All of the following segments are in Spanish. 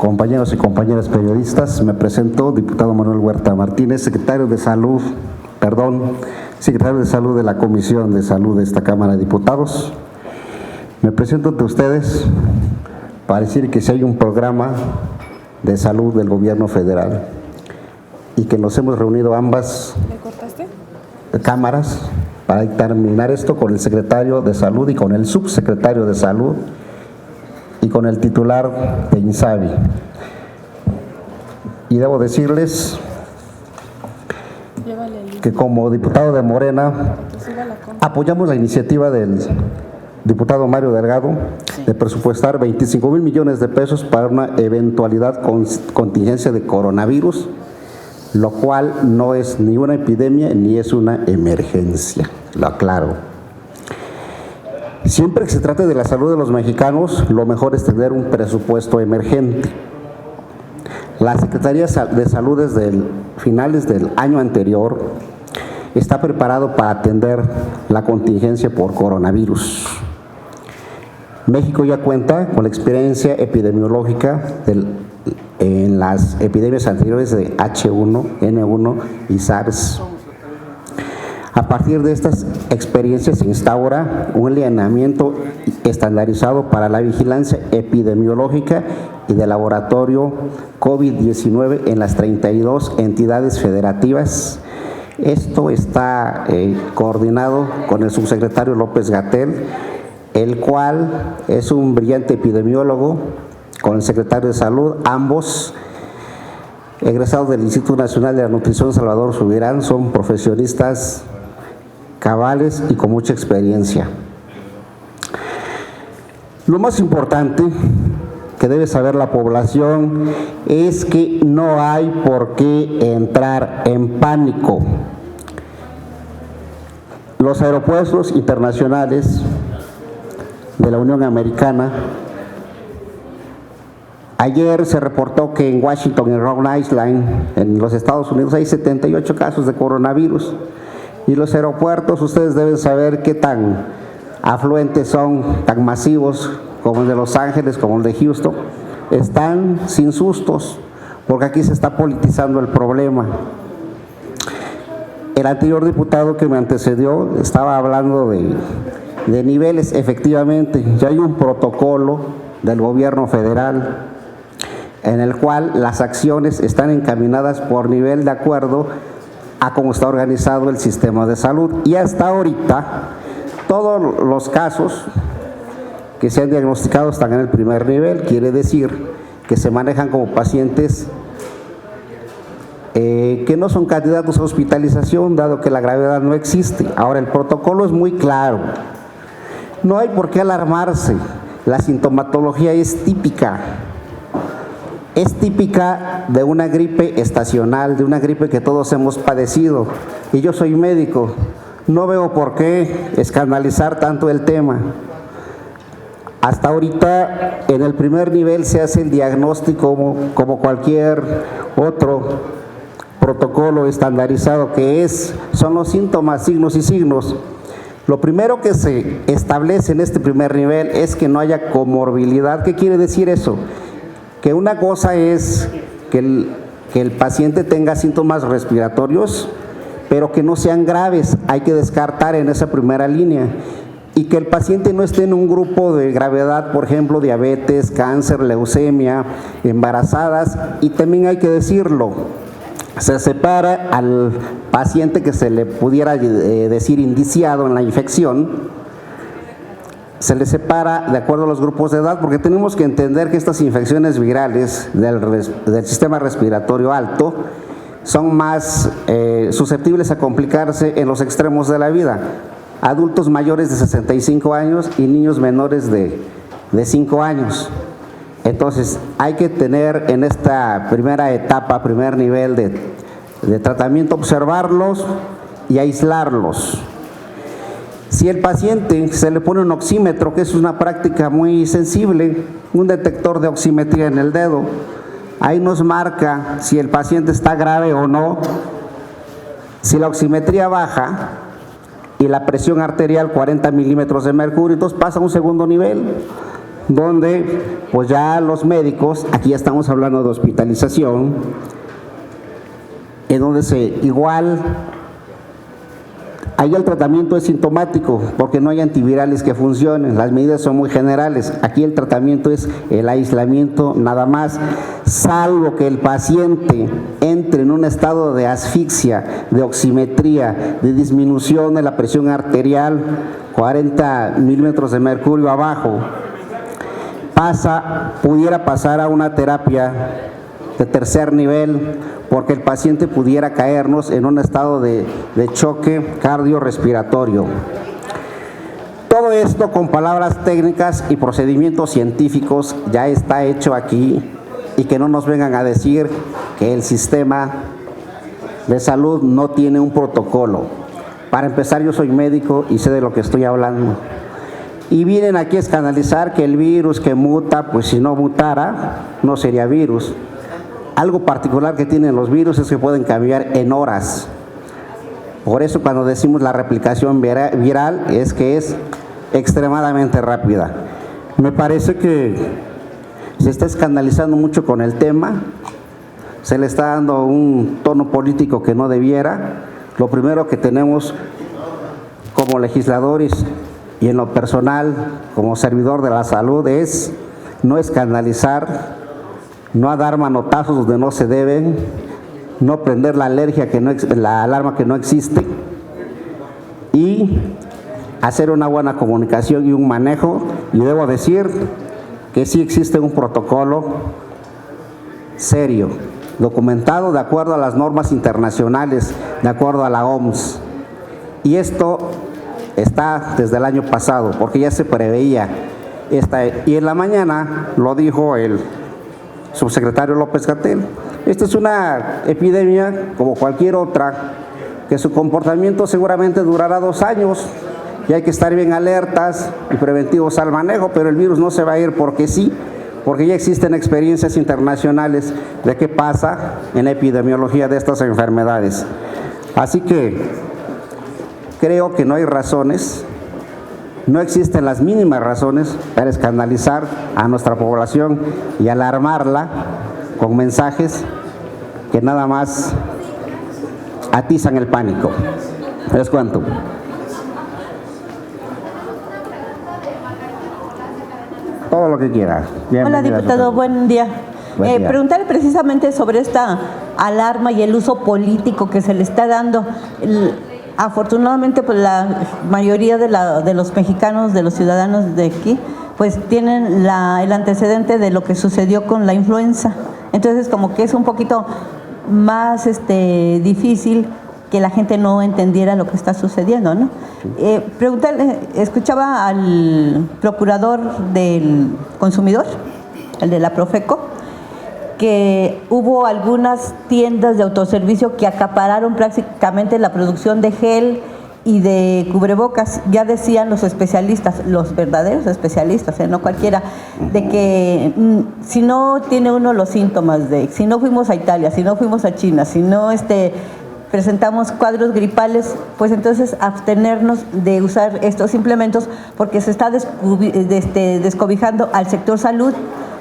compañeros y compañeras periodistas, me presento, diputado Manuel Huerta Martínez, secretario de Salud de la Comisión de Salud de esta Cámara de Diputados. Me presento ante ustedes para decir que si hay un programa de salud del gobierno federal y que nos hemos reunido ambas cámaras para determinar esto con el secretario de Salud y con el subsecretario de Salud y con el titular de INSABI. Y debo decirles que como diputado de Morena apoyamos la iniciativa del diputado Mario Delgado de presupuestar 25,000 millones de pesos para una eventualidad con contingencia de coronavirus, lo cual no es ni una epidemia ni es una emergencia, lo aclaro. Siempre que se trate de la salud de los mexicanos, lo mejor es tener un presupuesto emergente. La Secretaría de Salud desde finales del año anterior está preparado para atender la contingencia por coronavirus. México ya cuenta con la experiencia epidemiológica en las epidemias anteriores de H1N1 y SARS. A partir de estas experiencias se instaura un lineamiento estandarizado para la vigilancia epidemiológica y de laboratorio COVID-19 en las 32 entidades federativas. Esto está coordinado con el subsecretario López-Gatell, el cual es un brillante epidemiólogo, con el secretario de Salud, ambos egresados del Instituto Nacional de la Nutrición Salvador Subirán, son profesionistas cabales y con mucha experiencia. Lo más importante que debe saber la población es que no hay por qué entrar en pánico. Los aeropuertos internacionales de la Unión Americana, ayer se reportó que en Washington, en Rhode Island, en los Estados Unidos, hay 78 casos de coronavirus. Y los aeropuertos, ustedes deben saber qué tan afluentes son, tan masivos, como el de Los Ángeles, como el de Houston. Están sin sustos, porque aquí se está politizando el problema. El anterior diputado que me antecedió estaba hablando de niveles. Efectivamente, ya hay un protocolo del gobierno federal en el cual las acciones están encaminadas por nivel de acuerdo a cómo está organizado el sistema de salud. Y hasta ahorita, todos los casos que se han diagnosticado están en el primer nivel, quiere decir que se manejan como pacientes que no son candidatos a hospitalización, dado que la gravedad no existe. Ahora, el protocolo es muy claro, no hay por qué alarmarse, la sintomatología es típica. Es típica de una gripe estacional, de una gripe que todos hemos padecido. Y yo soy médico, no veo por qué escandalizar tanto el tema. Hasta ahorita, en el primer nivel se hace el diagnóstico como cualquier otro protocolo estandarizado, que son los síntomas, signos y signos. Lo primero que se establece en este primer nivel es que no haya comorbilidad. ¿Qué quiere decir eso? Que una cosa es que el paciente tenga síntomas respiratorios, pero que no sean graves, hay que descartar en esa primera línea. Y que el paciente no esté en un grupo de gravedad, por ejemplo, diabetes, cáncer, leucemia, embarazadas. Y también hay que decirlo, se separa al paciente que se le pudiera decir indiciado en la infección, se le separa de acuerdo a los grupos de edad, porque tenemos que entender que estas infecciones virales del sistema respiratorio alto son más susceptibles a complicarse en los extremos de la vida. Adultos mayores de 65 años y niños menores de 5 años. Entonces, hay que tener en esta primera etapa, primer nivel de tratamiento, observarlos y aislarlos. Si el paciente se le pone un oxímetro, que es una práctica muy sensible, un detector de oximetría en el dedo, ahí nos marca si el paciente está grave o no. Si la oximetría baja y la presión arterial 40 milímetros de mercurio, entonces pasa a un segundo nivel. donde pues ya los médicos, aquí ya estamos hablando de hospitalización, en donde igual ahí el tratamiento es sintomático porque no hay antivirales que funcionen, las medidas son muy generales. Aquí el tratamiento es el aislamiento nada más, salvo que el paciente entre en un estado de asfixia, de oximetría, de disminución de la presión arterial, 40 milímetros de mercurio abajo, pudiera pasar a una terapia de tercer nivel, porque el paciente pudiera caernos en un estado de choque cardiorrespiratorio. Todo esto con palabras técnicas y procedimientos científicos ya está hecho aquí, y que no nos vengan a decir que el sistema de salud no tiene un protocolo. Para empezar, yo soy médico y sé de lo que estoy hablando. Y vienen aquí a escandalizar que el virus que muta, pues si no mutara, no sería virus. Algo particular que tienen los virus es que pueden cambiar en horas. Por eso cuando decimos la replicación viral es que es extremadamente rápida. Me parece que se está escandalizando mucho con el tema, se le está dando un tono político que no debiera. Lo primero que tenemos como legisladores y en lo personal como servidor de la salud es no escandalizar, no dar manotazos donde no se deben, no prender la alarma que no existe, y hacer una buena comunicación y un manejo. Y debo decir que sí existe un protocolo serio, documentado de acuerdo a las normas internacionales, de acuerdo a la OMS. Y esto está desde el año pasado, porque ya se preveía. Y en la mañana lo dijo el subsecretario López-Gatell. Esta es una epidemia como cualquier otra, que su comportamiento seguramente durará 2 años, y hay que estar bien alertas y preventivos al manejo, pero el virus no se va a ir porque sí, porque ya existen experiencias internacionales de qué pasa en la epidemiología de estas enfermedades. Así que creo que no hay razones, no existen las mínimas razones para escandalizar a nuestra población y alarmarla con mensajes que nada más atizan el pánico. Les cuento. Todo lo que quiera. Hola, diputado, buen día. Preguntarle precisamente sobre esta alarma y el uso político que se le está dando. Afortunadamente, pues la mayoría de los mexicanos, de los ciudadanos de aquí, pues tienen el antecedente de lo que sucedió con la influenza. Entonces, como que es un poquito más difícil que la gente no entendiera lo que está sucediendo, ¿no? Preguntarle, escuchaba al procurador del consumidor, el de la Profeco, que hubo algunas tiendas de autoservicio que acapararon prácticamente la producción de gel y de cubrebocas. Ya decían los especialistas, los verdaderos especialistas, no cualquiera, de que si no tiene uno los síntomas si no fuimos a Italia, si no fuimos a China, si no presentamos cuadros gripales, pues entonces abstenernos de usar estos implementos, porque se está descobijando al sector salud,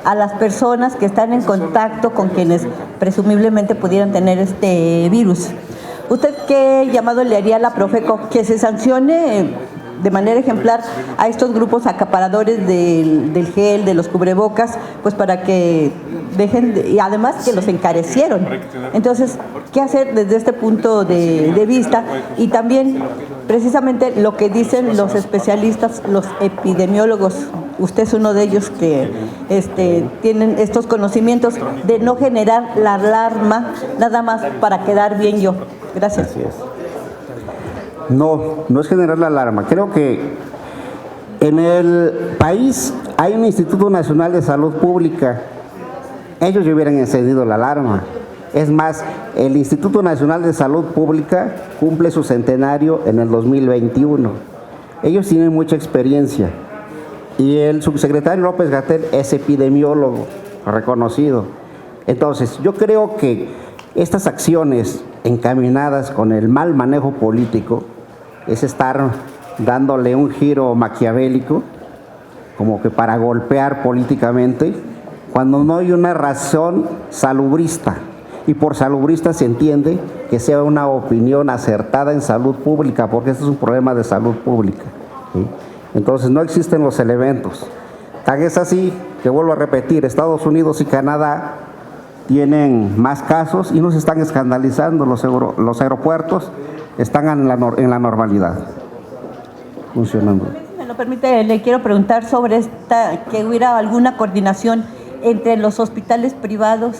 a las personas que están en contacto con quienes presumiblemente pudieran tener este virus. ¿Usted qué llamado le haría a la Profeco? Que se sancione de manera ejemplar a estos grupos acaparadores del gel, de los cubrebocas, pues para que dejen, y además que los encarecieron. Entonces, ¿qué hacer desde este punto de vista? Y también, precisamente, lo que dicen los especialistas, los epidemiólogos, usted es uno de ellos que tienen estos conocimientos de no generar la alarma nada más para quedar bien yo. Gracias. Así es. No es generar la alarma. Creo que en el país hay un Instituto Nacional de Salud Pública. Ellos ya hubieran encendido la alarma. Es más, el Instituto Nacional de Salud Pública cumple su centenario en el 2021. Ellos tienen mucha experiencia. Y el subsecretario López-Gatell es epidemiólogo reconocido. Entonces, yo creo que estas acciones encaminadas con el mal manejo político es estar dándole un giro maquiavélico como que para golpear políticamente, cuando no hay una razón salubrista. Y por salubrista se entiende que sea una opinión acertada en salud pública, porque este es un problema de salud pública, ¿sí? Entonces no existen los elementos. Tan es así que, vuelvo a repetir, Estados Unidos y Canadá tienen más casos y no se están escandalizando. Los aeropuertos están en la normalidad, funcionando. Si me lo permite, le quiero preguntar sobre que hubiera alguna coordinación entre los hospitales privados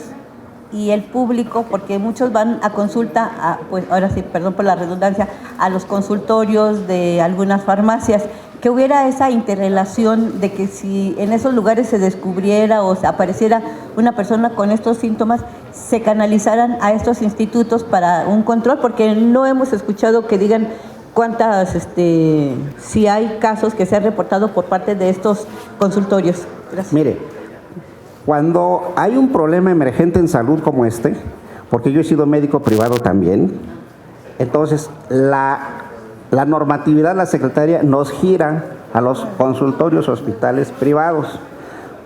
y el público, porque muchos van a consulta, pues ahora sí, perdón por la redundancia, a los consultorios de algunas farmacias, que hubiera esa interrelación de que si en esos lugares se descubriera o se apareciera una persona con estos síntomas, se canalizaran a estos institutos para un control, porque no hemos escuchado que digan cuántas, si hay casos que se han reportado por parte de estos consultorios. Gracias. Mire, cuando hay un problema emergente en salud como este, porque yo he sido médico privado también, entonces la normatividad, la Secretaría nos gira a los consultorios, hospitales privados,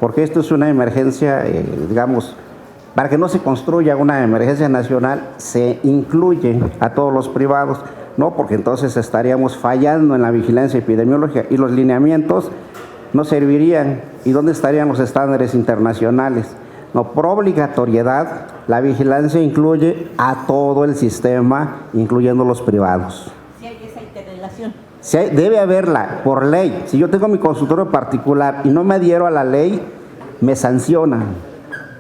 porque esto es una emergencia, digamos, para que no se construya una emergencia nacional, se incluye a todos los privados, no, porque entonces estaríamos fallando en la vigilancia epidemiológica y los lineamientos no servirían. ¿Y dónde estarían los estándares internacionales? No, por obligatoriedad, la vigilancia incluye a todo el sistema, incluyendo los privados. Sí hay esa interrelación. Sí debe haberla, por ley. Si yo tengo mi consultorio particular y no me adhiero a la ley, me sancionan,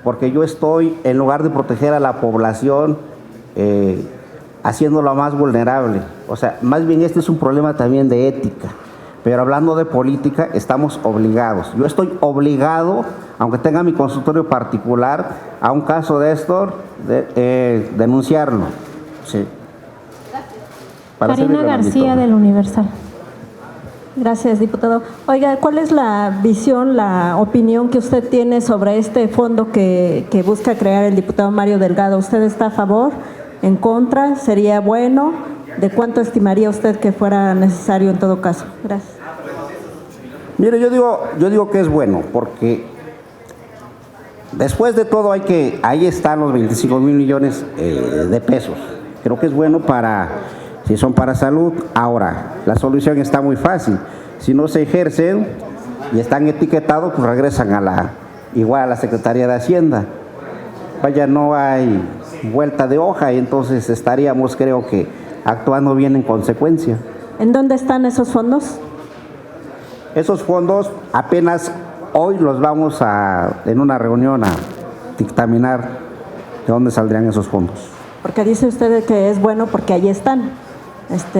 porque yo estoy, en lugar de proteger a la población, haciéndola más vulnerable. O sea, más bien este es un problema también de ética. Pero hablando de política, estamos obligados. Yo estoy obligado, aunque tenga mi consultorio particular, a un caso de esto, denunciarlo. Sí. Karina García, del Universal. Gracias, diputado. Oiga, ¿cuál es la visión, la opinión que usted tiene sobre este fondo que busca crear el diputado Mario Delgado? ¿Usted está a favor, en contra? ¿Sería bueno? ¿De cuánto estimaría usted que fuera necesario en todo caso? Gracias. Mire, yo digo que es bueno, porque después de todo ahí están los 25 mil millones de pesos. Creo que es bueno si son para salud. Ahora, la solución está muy fácil. Si no se ejercen y están etiquetados, pues regresan igual a la Secretaría de Hacienda. Vaya, no hay vuelta de hoja y entonces estaríamos, creo que, actuando bien en consecuencia. ¿En dónde están esos fondos? Esos fondos apenas hoy los vamos en una reunión a dictaminar de dónde saldrían esos fondos. Porque dice usted que es bueno porque ahí están.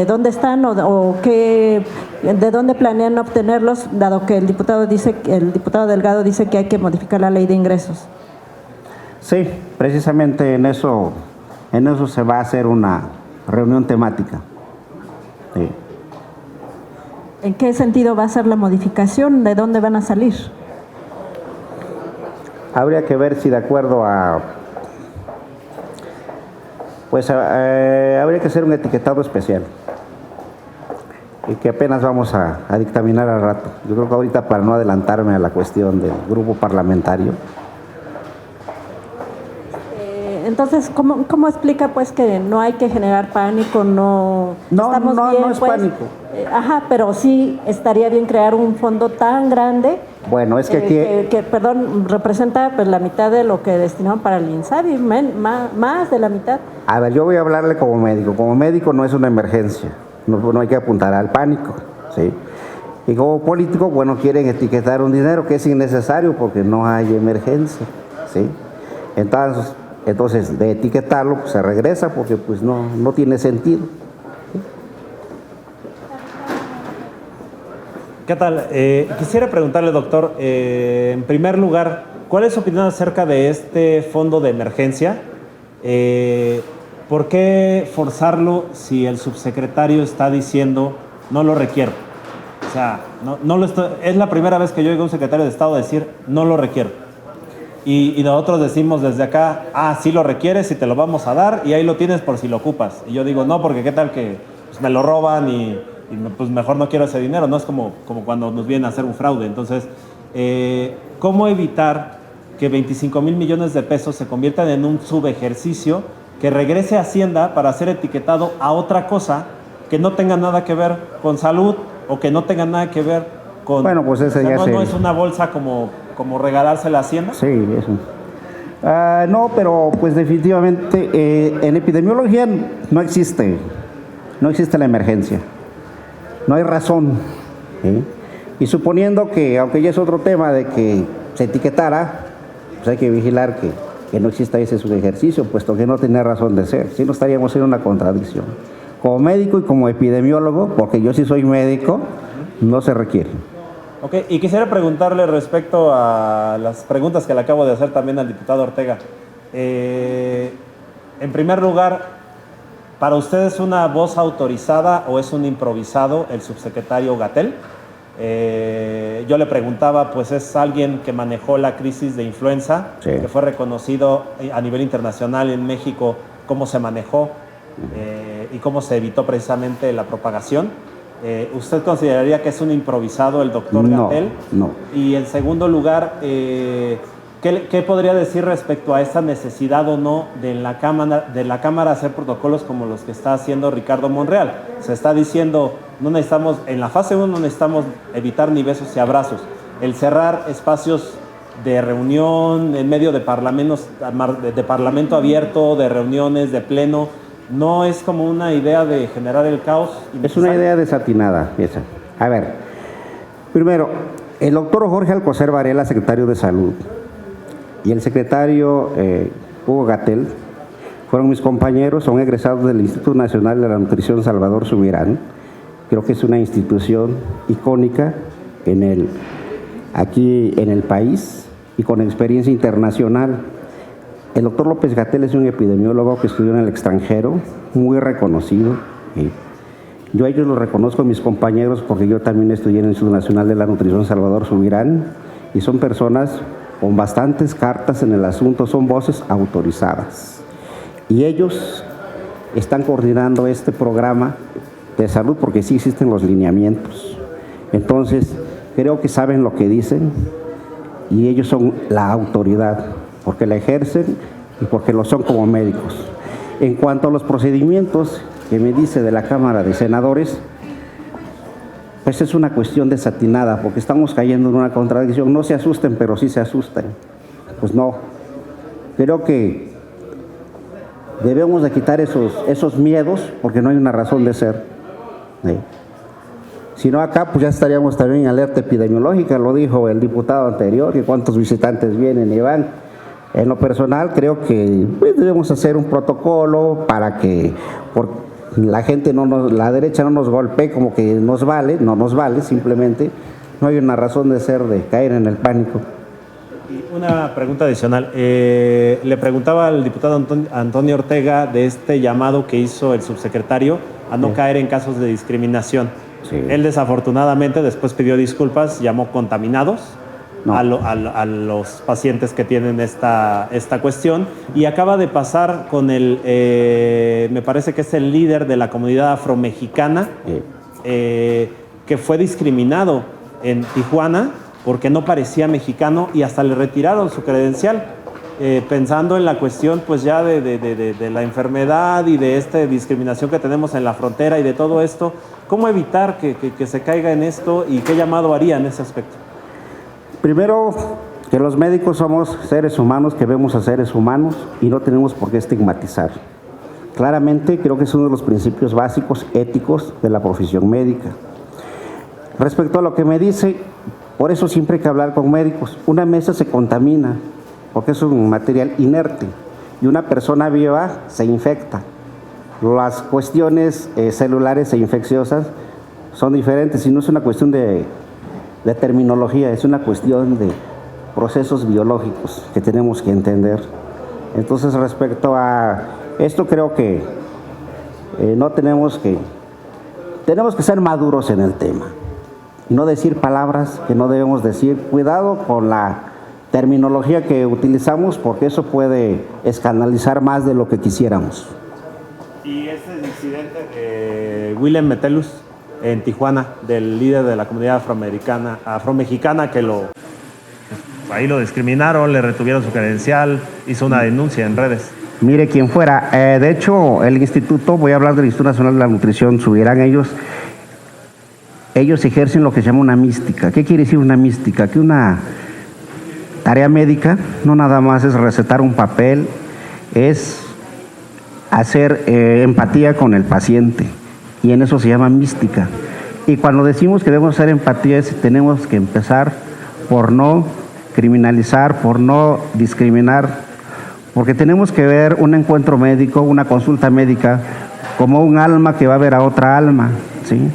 ¿Dónde están o de dónde planean obtenerlos, dado que el diputado Delgado dice que hay que modificar la ley de ingresos? Sí, precisamente en eso se va a hacer una reunión temática. Sí. ¿En qué sentido va a ser la modificación? ¿De dónde van a salir? Habría que ver si de acuerdo habría que hacer un etiquetado especial y que apenas vamos a dictaminar al rato. Yo creo que ahorita, para no adelantarme a la cuestión del grupo parlamentario. Entonces, ¿cómo explica pues que no hay que generar pánico? No es pues, pánico. Pero sí estaría bien crear un fondo tan grande. Bueno, es que representa pues la mitad de lo que destinaron para el INSABI, más de la mitad. A ver, yo voy a hablarle como médico. Como médico no es una emergencia, no hay que apuntar al pánico, ¿sí? Y como político, bueno, quieren etiquetar un dinero que es innecesario porque no hay emergencia, ¿sí? Entonces de etiquetarlo, pues se regresa porque pues no tiene sentido. ¿Qué tal? Quisiera preguntarle, doctor, en primer lugar, ¿cuál es su opinión acerca de este fondo de emergencia? ¿Por qué forzarlo si el subsecretario está diciendo no lo requiero? O sea, es la primera vez que yo oigo a un secretario de Estado decir no lo requiero. Y nosotros decimos desde acá, sí lo requieres y te lo vamos a dar y ahí lo tienes por si lo ocupas. Y yo digo, no, porque qué tal que pues, me lo roban y pues mejor no quiero ese dinero, no es como cuando nos vienen a hacer un fraude. Entonces, ¿cómo evitar que 25 mil millones de pesos se conviertan en un subejercicio que regrese a Hacienda para ser etiquetado a otra cosa que no tenga nada que ver con salud o que no tenga nada que ver con... Bueno, pues ese ya no es una bolsa como regalársela a Hacienda? Sí, eso. No, pero pues definitivamente en epidemiología no existe la emergencia, no hay razón. Y suponiendo que, aunque ya es otro tema de que se etiquetara, pues hay que vigilar que no exista ese subejercicio, puesto que no tiene razón de ser, si no estaríamos en una contradicción. Como médico y como epidemiólogo, porque yo sí soy médico, no se requiere. Ok, y quisiera preguntarle respecto a las preguntas que le acabo de hacer también al diputado Ortega. En primer lugar, ¿para usted es una voz autorizada o es un improvisado el subsecretario Gatell? Yo le preguntaba, pues es alguien que manejó la crisis de influenza, sí, que fue reconocido a nivel internacional en México cómo se manejó y cómo se evitó precisamente la propagación. ¿Usted consideraría que es un improvisado el doctor Gatell? No. Y en segundo lugar, ¿qué podría decir respecto a esta necesidad o no de la Cámara hacer protocolos como los que está haciendo Ricardo Monreal? Se está diciendo, no necesitamos, en la fase 1 no necesitamos evitar ni besos y abrazos. El cerrar espacios de reunión en medio de parlamento abierto, de reuniones, de pleno, ¿no es como una idea de generar el caos? Es una idea desatinada esa. A ver, primero, el doctor Jorge Alcocer Varela, secretario de Salud, y el secretario Hugo Gatell fueron mis compañeros, son egresados del Instituto Nacional de la Nutrición Salvador Subirán. Creo que es una institución icónica aquí en el país y con experiencia internacional. El doctor López Gatell es un epidemiólogo que estudió en el extranjero, muy reconocido. Yo a ellos los reconozco a mis compañeros porque yo también estudié en el Instituto Nacional de la Nutrición Salvador Subirán y son personas con bastantes cartas en el asunto, son voces autorizadas. Y ellos están coordinando este programa de salud porque sí existen los lineamientos. Entonces, creo que saben lo que dicen y ellos son la autoridad, porque la ejercen y porque lo son como médicos. En cuanto a los procedimientos que me dice de la Cámara de Senadores, pues es una cuestión desatinada, porque estamos cayendo en una contradicción. No se asusten, pero sí se asustan. Pues no. Creo que debemos de quitar esos miedos, porque no hay una razón de ser. Si no, acá pues ya estaríamos también en alerta epidemiológica, lo dijo el diputado anterior, que cuántos visitantes vienen y van. En lo personal creo que pues, debemos hacer un protocolo para que la gente la derecha no nos golpee como que no nos vale, simplemente no hay una razón de ser de caer en el pánico. Y una pregunta adicional. Le preguntaba al diputado Antonio Ortega de este llamado que hizo el subsecretario a no caer en casos de discriminación. Sí. Él desafortunadamente después pidió disculpas, llamó contaminados a los pacientes que tienen esta cuestión, y acaba de pasar con me parece que es el líder de la comunidad afromexicana, que fue discriminado en Tijuana porque no parecía mexicano y hasta le retiraron su credencial, pensando en la cuestión pues ya de la enfermedad y de esta discriminación que tenemos en la frontera y de todo esto. ¿Cómo evitar que se caiga en esto y qué llamado haría en ese aspecto? Primero, que los médicos somos seres humanos que vemos a seres humanos y no tenemos por qué estigmatizar. Claramente, creo que es uno de los principios básicos éticos de la profesión médica. Respecto a lo que me dice, por eso siempre hay que hablar con médicos. Una mesa se contamina porque es un material inerte y una persona viva se infecta. Las cuestiones celulares e infecciosas son diferentes y no es una cuestión de terminología, es una cuestión de procesos biológicos que tenemos que entender. Entonces, respecto a esto, creo que tenemos que ser maduros en el tema y no decir palabras que no debemos decir. Cuidado con la terminología que utilizamos porque eso puede escandalizar más de lo que quisiéramos. Y ese incidente de William Metellus, en Tijuana del líder de la comunidad afromexicana que ahí lo discriminaron, le retuvieron su credencial, hizo una denuncia en redes. Mire, quien fuera, de hecho, el instituto, voy a hablar del Instituto Nacional de la Nutrición, subirán ellos ejercen lo que se llama una mística. ¿Qué quiere decir una mística? Que una tarea médica no nada más es recetar un papel, es hacer empatía con el paciente, y en eso se llama mística. Y cuando decimos que debemos hacer empatía, tenemos que empezar por no criminalizar, por no discriminar, porque tenemos que ver un encuentro médico, una consulta médica, como un alma que va a ver a otra alma, ¿sí?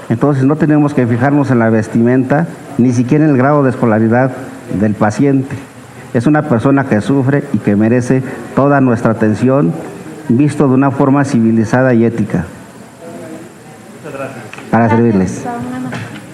Entonces no tenemos que fijarnos en la vestimenta, ni siquiera en el grado de escolaridad del paciente. Es una persona que sufre y que merece toda nuestra atención, visto de una forma civilizada y ética. Muchas gracias. Para servirles. Gracias.